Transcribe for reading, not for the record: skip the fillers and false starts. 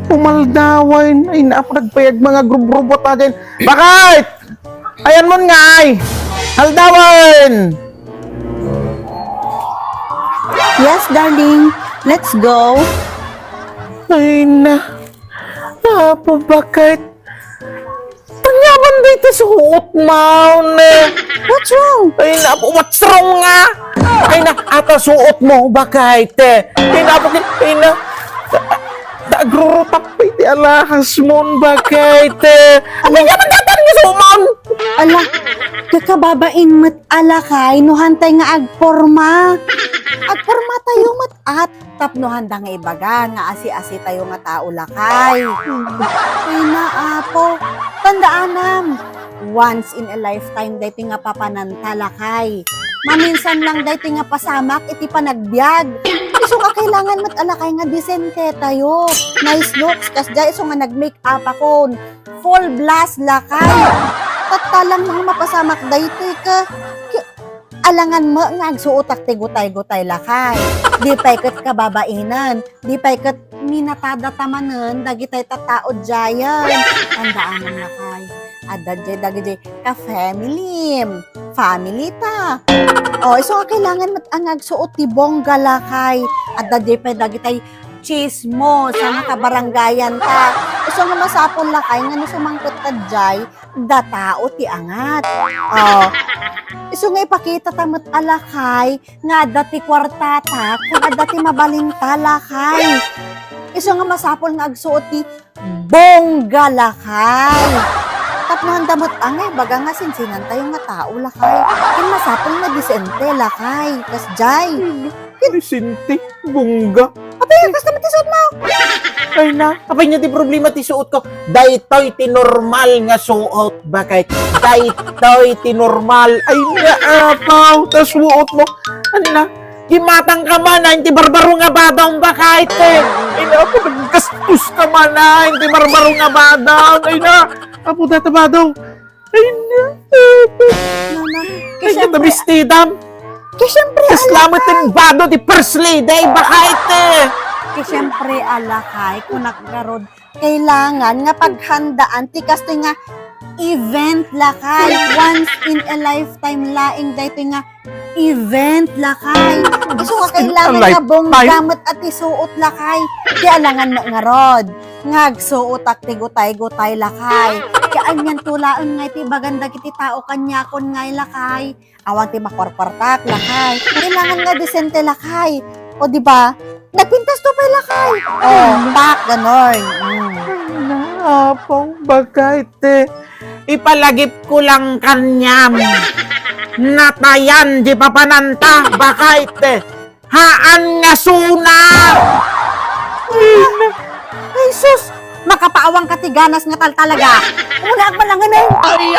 Pumaldawan. Ay, na ako nagpayag mga grub-grubot natin. Bakit? Ayan mo nga ay. Haldawan! Yes, darling. Let's go. Ay na. Apo, bakit? Tanyaman dito suot mo, ne. What's wrong? Ay na, what's wrong nga? Ay na, ata suot mo, bakit? Ay na, ay na. Nagrurutap pa iti alahas mo, bakit? Ay na, magkatan nga sumon. Ala, kakababain mat alakay, no hantay nga agporma. Agporma tayo mat at tapno handa nga ibaga, nga asi-asi tayo nga tao lakay. Ay na, apo, tandaanam. Once in a lifetime, dahi nga papananta lakay. Maminsan lang dahi nga pasamak, iti panagbiag. Iso nga kailangan mat alakay nga disente tayo. Nice looks, kas dya iso nga nag-make up ako. Full blast lakay. Talang mga mapasamak daytoy ka. Alangan mo nga agsuotak ti gutay-gutay lakay. Di pa'y kat kababainan. Di pa'y kat minatada tamanan. Dagitay tatao dyayan. Tandaan ang lakay. Adadjay ka family. Family ta. O, iso nga kailangan matangag suot ti bongga lakay. Adadjay pa'y dagitay chismo sa mga kabaranggayan ta. Iso nga masapon lakay nga nasumangkot ta djay. Datao ti angat. O, iso nga ipakita tamat alakay nga dati kwartata kung dati mabalinta lakay. Iso nga masapol nga agsuot ti bongga lakay. Tapno damot angay baga nga sinsinan tayo nga tao lakay. Kin masapol nga disente lakay. Kas jay. Sinti, bungga. Apay, kas naman tisod mo. Ay na, apay niya di problema ti suot ko. Daytoy ti normal nga suot. Bakit? Daytoy ti normal. Ay na, apaw, tas suot mo. Ano na? Gimatang ka man na, hindi barbaro nga badaw bakit eh. Ay na, apo, nagkastus ka man na, hindi barbaro nga badaw. Ay na, apo, data badaw. Ay na, apo. Ay na, tabistidam. Kaya syempre Kaslamat ng bado ti first lady, bakit eh. Kaya syempre alakay kung nagkaroon kailangan nga paghandaan ti kasto nga event lakay. Once in a lifetime laing dayto nga event lakay. Iso nga kailangan nga bonggamot at isuot lakay. Kaya alangan mo nga rod. Ngagsuot at tigutay-gutay lakay. Kaya anyan tulaan nga iti baganda kiti tao kanyakon nga lakay. Awang ti makwarkwartak lakay. Kailangan nga disente lakay. O di ba? Nagpintas to pa lakay. Oh, tak ganon. Apaw, bakit eh. Ipalagip ko lang kanyam. Natayan, di pa pananta, bakit eh. Haan nga suna. Ay sus! Makapaawang katiganas nga talaga. Wala ka lang ganun. Ay,